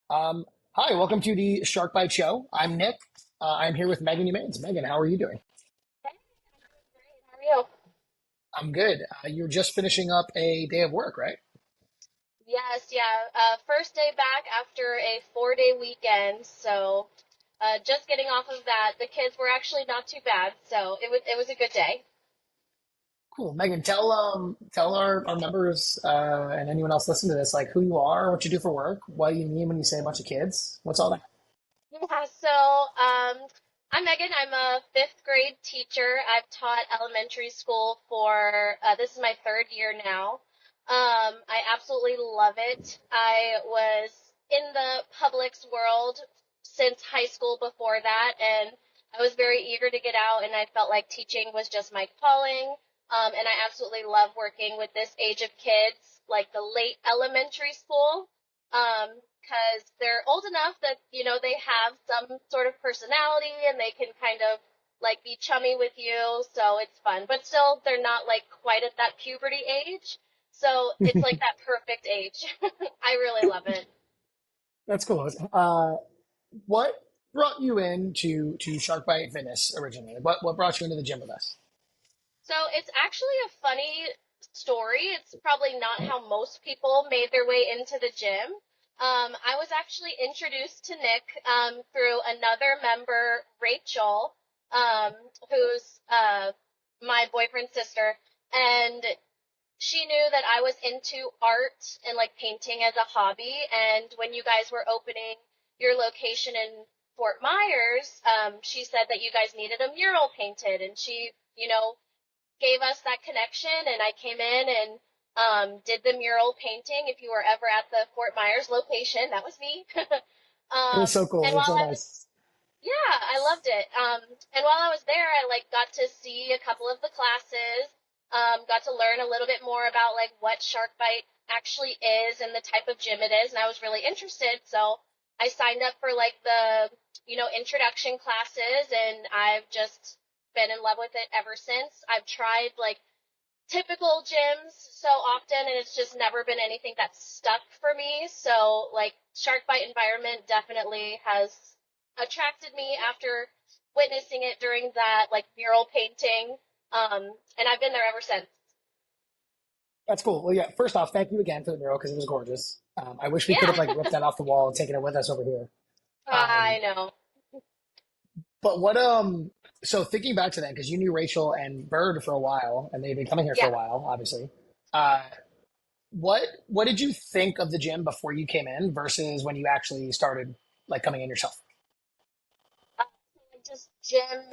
Um, Hi, welcome to the Shark Bite Show. I'm Nick. I'm here with Megan Humans. Megan, how are you doing? Hey, I'm doing great. How are you? I'm good. You're just finishing up a day of work, right? Yes, yeah. First day back after a 4-day weekend, so just getting off of that. The kids were actually not too bad, so it was a good day. Cool. Megan, tell our members and anyone else listening to this, like who you are, what you do for work, what do you mean when you say a bunch of kids? What's all that? Yeah, so I'm Megan. I'm a fifth grade teacher. I've taught elementary school for this is my third year now. I absolutely love it. I was in the public's world since high school before that, and I was very eager to get out, and I felt like teaching was just my calling. And I absolutely love working with this age of kids, like the late elementary school. Because they're old enough that, they have some sort of personality and they can kind of like be chummy with you, so it's fun. But still, they're not like quite at that puberty age. So it's like that perfect age. I really love it. That's cool. What brought you into Shark Bite Fitness originally? What brought you into the gym with us? So it's actually a funny story. It's probably not how most people made their way into the gym. I was actually introduced to Nick through another member, Rachel, um, who's my boyfriend's sister, and she knew that I was into art and like painting as a hobby. And when you guys were opening your location in Fort Myers, she said that you guys needed a mural painted, and she, gave us that connection, and I came in and did the mural painting. If you were ever at the Fort Myers location, that was me. It was so cool. And It was while so I was, nice. yeah, I loved it. And while I was there, I like got to see a couple of the classes, got to learn a little bit more about like what shark bite actually is and the type of gym it is, and I was really interested. So I signed up for like the, introduction classes, and I've just been in love with it ever since. I've tried like typical gyms so often, and it's just never been anything that's stuck for me. So like shark bite environment definitely has attracted me after witnessing it during that like mural painting. And I've been there ever since. That's cool. Well, yeah. First off, thank you again for the mural because it was gorgeous. I wish we could have Yeah. like ripped that off the wall and taken it with us over here. I Um, know. But so thinking back to that, because you knew Rachel and Bird for a while, and they've been coming here for Yeah. a while, obviously. Uh, what did you think of the gym before you came in versus when you actually started like coming in yourself? Uh, just gym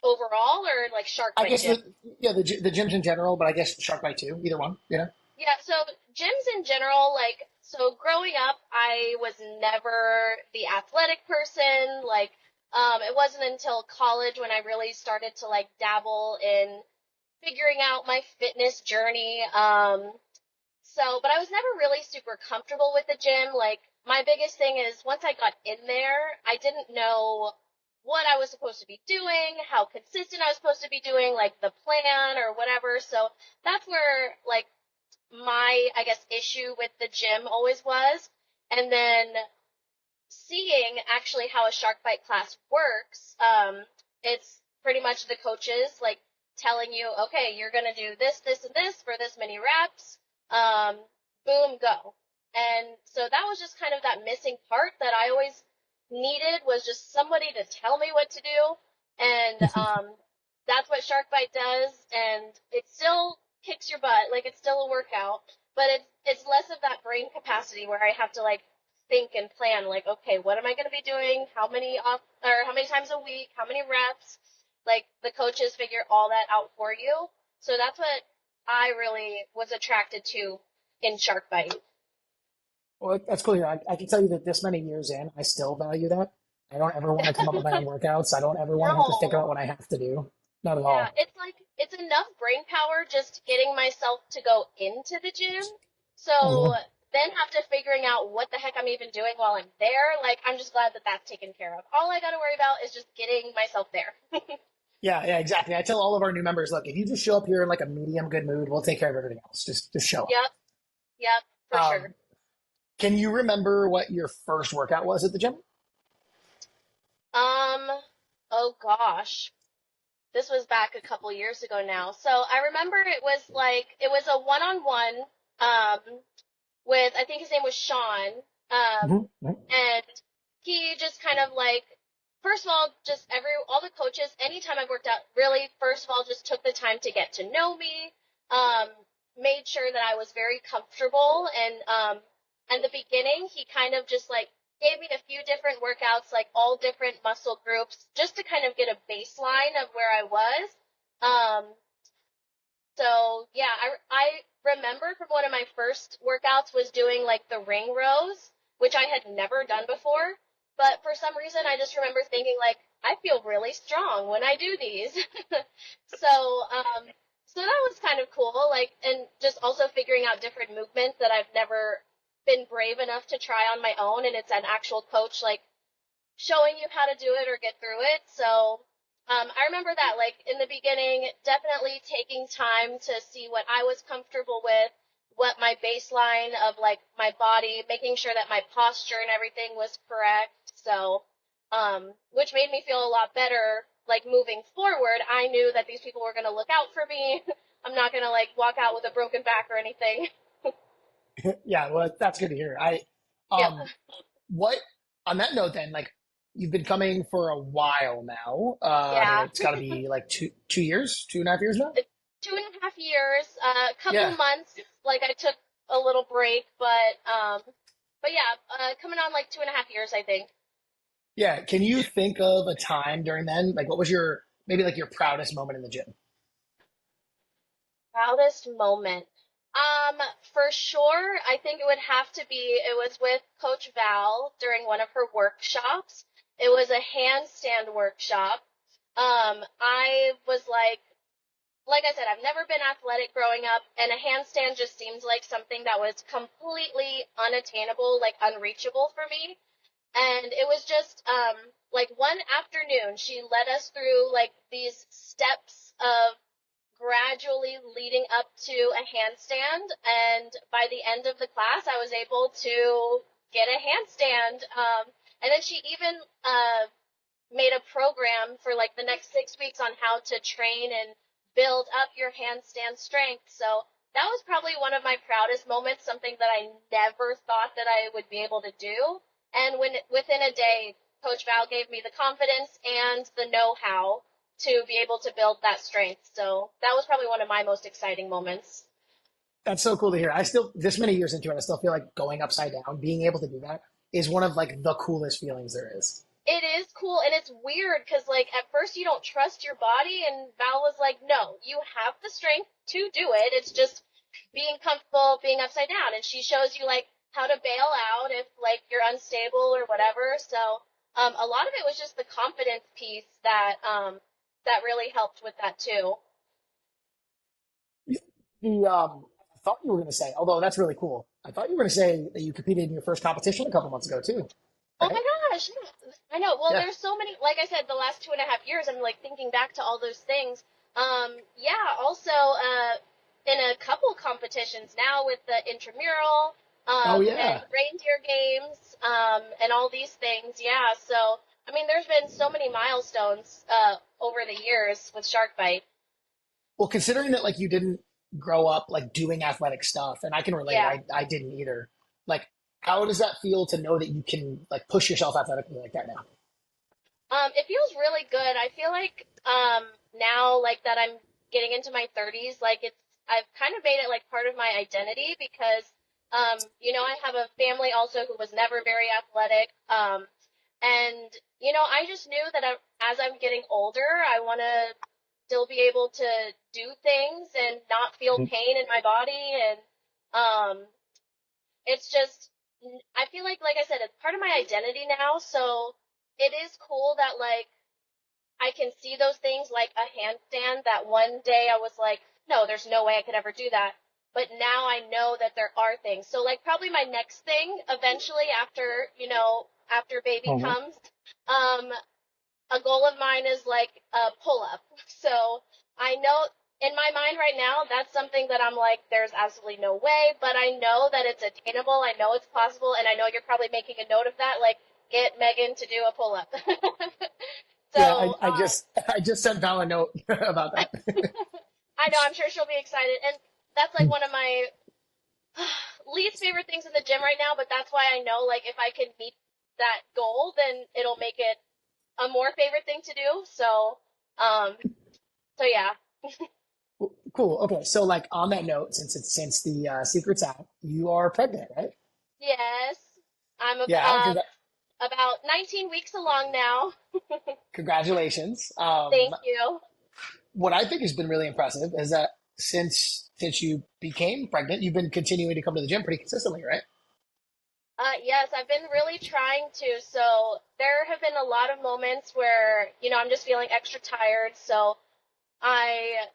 overall or like shark I bite guess gym? yeah, the gyms in general, but I guess Shark Bite too, either one, you know? Yeah, so gyms in general, like, so growing up, I was never the athletic person. Like, it wasn't until college when I really started to like dabble in figuring out my fitness journey. But I was never really super comfortable with the gym. Like, my biggest thing is once I got in there, I didn't know what I was supposed to be doing, how consistent I was supposed to be doing, like the plan or whatever. So that's where like my, I guess, issue with the gym always was. And then seeing actually how a shark bite class works, it's pretty much the coaches like telling you, okay, you're going to do this, this, and this for this many reps. Um, Boom, go. And so that was just kind of that missing part that I always needed was just somebody to tell me what to do. And that's what shark bite does. And it still kicks your butt. Like it's still a workout, but it's less of that brain capacity where I have to like think and plan like, okay, what am I going to be doing? How many off or how many times a week? How many reps? Like the coaches figure all that out for you. So that's what I really was attracted to in Shark Bite. Well, that's cool. I can tell you that this many years in, I still value that. I don't ever want to come up with my own workouts. I don't ever want to have to think about No. what I have to do. Not at Yeah, all. it's like it's enough brain power just getting myself to go into the gym. So Mhm. then after figuring out what the heck I'm even doing while I'm there, like I'm just glad that that's taken care of. All I got to worry about is just getting myself there. Yeah, exactly. I tell all of our new members, look, if you just show up here in like a medium good mood, we'll take care of everything else. Just show up. Yep, yep, for Um, sure. Can you remember what your first workout was at the gym? Um, oh gosh. This was back a couple years ago now. So I remember it was a one-on-one um with, I think his name was Sean. Um Mhm. and he just kind of like, first of all, just all the coaches, anytime I've worked out, really, first of all, just took the time to get to know me, um, made sure that I was very comfortable, and the beginning, he kind of just like gave me a few different workouts, like all different muscle groups, just to kind of get a baseline of where I was. Um, so yeah, I remember from one of my first workouts was doing like the ring rows, which I had never done before. But for some reason, I just remember thinking like, I feel really strong when I do these. So, so that was kind of cool. Like, and just also figuring out different movements that I've never been brave enough to try on my own. And it's an actual coach like showing you how to do it or get through it. So I remember that, like in the beginning, definitely taking time to see what I was comfortable with, what my baseline of like my body, making sure that my posture and everything was correct. So, which made me feel a lot better. Like moving forward, I knew that these people were going to look out for me. I'm not going to like walk out with a broken back or anything. Yeah, well, that's good to hear. Yeah. Um, what on that note then, like you've been coming for a while now. I mean, Yeah. it's got to be like 2 years, 2.5 years now. 2.5 years, a couple Yeah, months, like I took a little break, but yeah, coming on like 2.5 years, I think. yeah. Can you think of a time during then? Like, what was your maybe like your proudest moment in the gym? Proudest moment. For sure, I think it would have to be, it was with Coach Val during one of her workshops. It was a handstand workshop. I was like I said, I've never been athletic growing up, and a handstand just seems like something that was completely unattainable, like unreachable for me. And it was just like one afternoon, she led us through like these steps of gradually leading up to a handstand, and by the end of the class, I was able to get a handstand. And then she even made a program for like the next 6 weeks on how to train and build up your handstand strength. So that was probably one of my proudest moments, something that I never thought that I would be able to do. And within a day, Coach Val gave me the confidence and the know-how to be able to build that strength. So that was probably one of my most exciting moments. That's so cool to hear. I still, this many years into it, I still feel like going upside down, being able to do that is one of like the coolest feelings there is. It is cool, and it's weird because like at first you don't trust your body, and Val was like, no, you have the strength to do it. It's just being comfortable being upside down, and she shows you like how to bail out if like you're unstable or whatever. So a lot of it was just the confidence piece that really helped with that too. I thought you were going to say, although that's really cool. I thought you were going to say that you competed in your first competition a couple months ago too, Oh right? my gosh, yeah. I know. Well, Yeah. there's so many, like I said, the last 2.5 years, I'm like thinking back to all those things. Yeah, also, in a couple competitions now with the intramural, Oh and yeah. reindeer games, and all these things. Yeah, so, I mean, there's been so many milestones, over the years with Shark Bite. Well, considering that like you didn't grow up like doing athletic stuff, and I can relate, Yeah. I didn't either. Like, how does that feel to know that you can like push yourself athletically like that now? It feels really good. I feel like now like that I'm getting into my 30s, like I've kind of made it like part of my identity because I have a family also who was never very athletic. And I just knew that as I'm getting older, I want to still be able to do things and not feel pain in my body, and um it's just, I feel like I said, it's part of my identity now. So it is cool that like I can see those things like a handstand that one day I was like, no, there's no way I could ever do that. But now I know that there are things. So like probably my next thing eventually after baby Mhm. comes, um, a goal of mine is like a pull up. So I know in my mind right now, that's something that I'm like, there's absolutely no way, but I know that it's attainable. I know it's possible, and I know you're probably making a note of that. Like, get Megan to do a pull up. Yeah, So, I just sent Val a note about that. I know, I'm sure she'll be excited. And that's like one of my least favorite things in the gym right now, but that's why I know, like, if I can meet that goal, then it'll make it a more favorite thing to do. Um, so yeah. Cool. Okay, so like on that note, since the secret's out, you are pregnant, right? Yes. I'm Yeah. about 19 weeks along now. Congratulations. Thank you. What I think has been really impressive is that since you became pregnant, you've been continuing to come to the gym pretty consistently, right? Yes, I've been really trying to. So there have been a lot of moments where, I'm just feeling extra tired. So I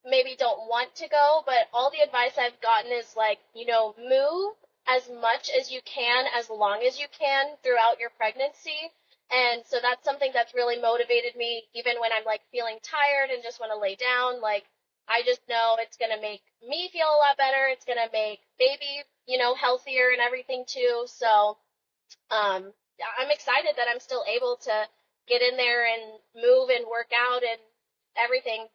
maybe don't want to go, but all the advice I've gotten is like, move as much as you can, as long as you can throughout your pregnancy. And so that's something that's really motivated me, even when I'm like feeling tired and just want to lay down. Like, I just know it's going to make me feel a lot better. It's going to make baby, healthier and everything too. So, I'm excited that I'm still able to get in there and move and work out and everything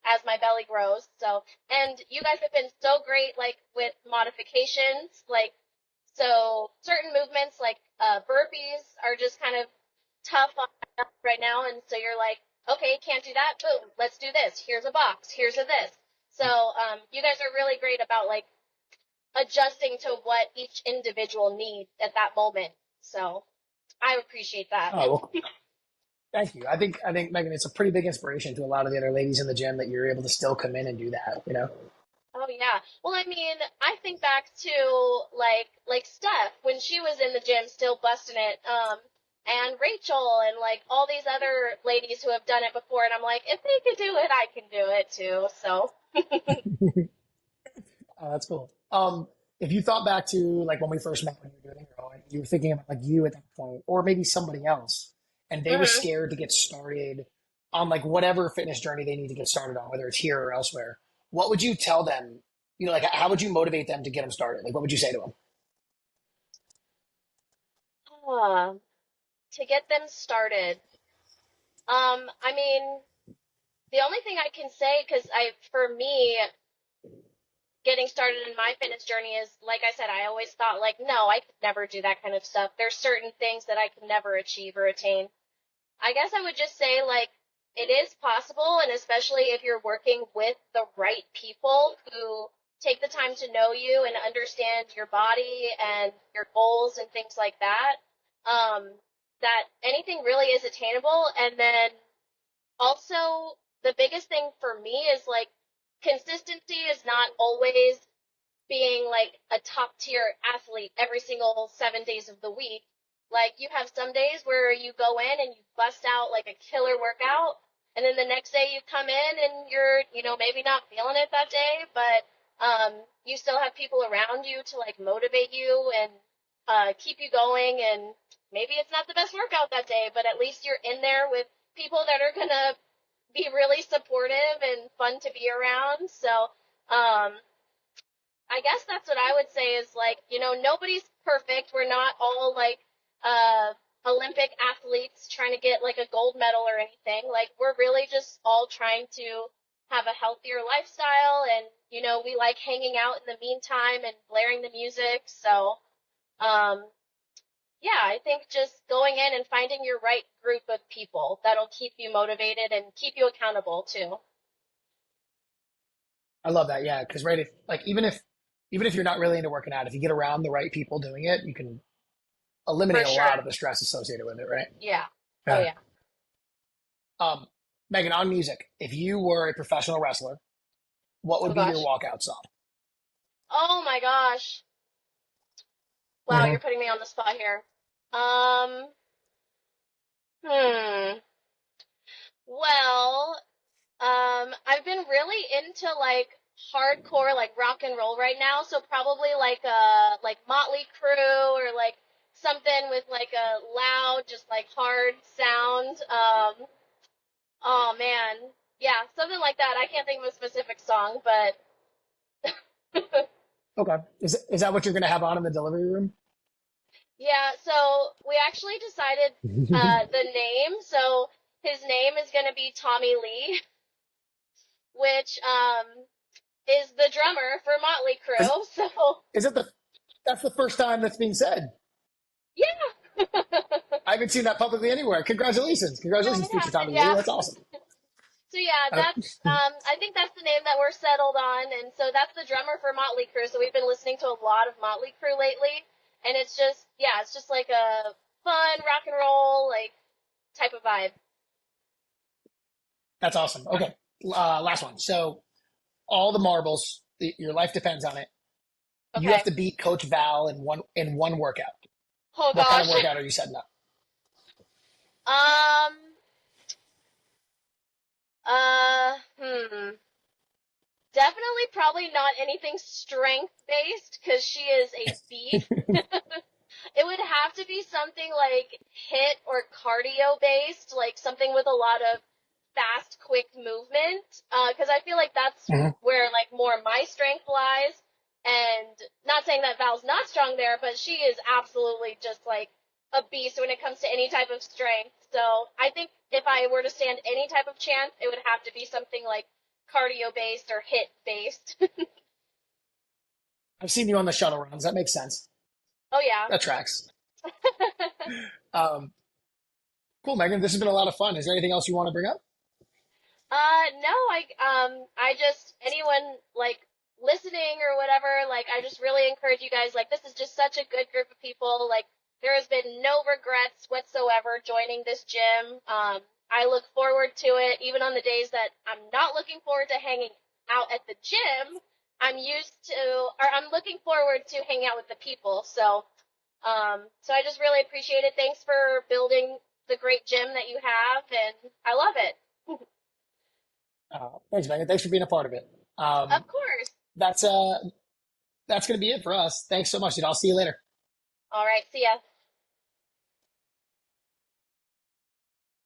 as my belly grows. So, and you guys have been so great, like with modifications, like, so certain movements like burpees are just kind of tough on us right now. And so you're like, okay, can't do that. Boom, let's do this. Here's a box. Here's a this. So, you guys are really great about like adjusting to what each individual needs at that moment. So I appreciate that. Oh, well, thank you. I think Megan, it's a pretty big inspiration to a lot of the other ladies in the gym that you're able to still come in and do that, you know? Oh yeah. Well, I mean, I think back to like Steph when she was in the gym still busting it, and Rachel and like all these other ladies who have done it before, and I'm like, if they could do it, I can do it too. So, Oh, that's cool. If you thought back to like when we first met when you were doing your own, you were thinking about like you at that point, or maybe somebody else, and they were mhm. scared to get started on like whatever fitness journey they need to get started on, whether it's here or elsewhere. What would you tell them? You know, like how would you motivate them to get them started? Like, what would you say to them? To get them started. I mean, the only thing I can say, because for me, getting started in my fitness journey is, like I said, I always thought like, no, I could never do that kind of stuff. There's certain things that I could never achieve or attain. I guess I would just say like it is possible, and especially if you're working with the right people who take the time to know you and understand your body and your goals and things like that, um, that anything really is attainable. And then also the biggest thing for me is like consistency is not always being like a top tier athlete every single 7 days of the week. Like you have some days where you go in and you bust out like a killer workout, and then the next day you come in and you're, maybe not feeling it that day, but you still have people around you to like motivate you and keep you going. And maybe it's not the best workout that day, but at least you're in there with people that are gonna be really supportive and fun to be around. So, I guess that's what I would say is like, nobody's perfect. We're not all like uh Olympic athletes trying to get like a gold medal or anything. Like we're really just all trying to have a healthier lifestyle, and we like hanging out in the meantime and blaring the music. So, um yeah, I think just going in and finding your right group of people that'll keep you motivated and keep you accountable too. I love that. Yeah, because right, if like even if you're not really into working out, if you get around the right people doing it, you can For eliminate a lot sure. of the stress associated with it, right? Yeah. Oh Yeah. yeah. Um, Megan, on music, if you were a professional wrestler, what would Oh be your gosh. walkout song? Oh my gosh. Wow, Hmm. you're putting me on the spot here. Um, hmm. Well, I've been really into like hardcore like rock and roll right now, so probably like Motley Crue or like something with like a loud, just like hard sound. Oh man. Yeah, something like that. I can't think of a specific song, but Okay. Is that what you're gonna have on in the delivery room? yeah, so we actually decided the name. So his name is going to be Tommy Lee, which is the drummer for Motley Is, Crue. So is it that's the first time that's being said. yeah, I haven't seen that publicly anywhere. Congratulations. yeah, Congratulations, it future happened. Tommy Lee. Yeah. That's awesome. So yeah, Uh, that's I think that's the name that we're settled on, and so that's the drummer for Motley Crue. So we've been listening to a lot of Motley Crue lately, and it's just yeah, it's just like a fun rock and roll like type of vibe. that's awesome. Okay. Last one. So all the marbles, your life depends on it. You have Okay. to beat Coach Val in one workout. Oh What kind of gosh. workout are you setting up? Um. Hmm. Definitely probably not anything strength based because she is a beast. It would have to be something like hit or cardio based, like something with a lot of fast, quick movement. Because I feel like that's Mhm. where like more my strength lies. And not saying that Val's not strong there, but she is absolutely just like a beast when it comes to any type of strength. So I think if I were to stand any type of chance, it would have to be something like cardio based or hit based. I've seen you on the shuttle runs. That makes sense. Oh yeah. That tracks. Um, cool, Megan. This has been a lot of fun. Is there anything else you want to bring up? No, I just anyone like listening or whatever, like I just really encourage you guys. Like this is just such a good group of people. Like there has been no regrets whatsoever joining this gym. I look forward to it, even on the days that I'm not looking forward to hanging out at the gym. I'm looking forward to hanging out with the people. So I just really appreciate it. Thanks for building the great gym that you have, and I love it. Thanks, Megan. Thanks for being a part of it. Of course. That's that's gonna be it for us. Thanks so much, dude. I'll see you later. All right. See ya.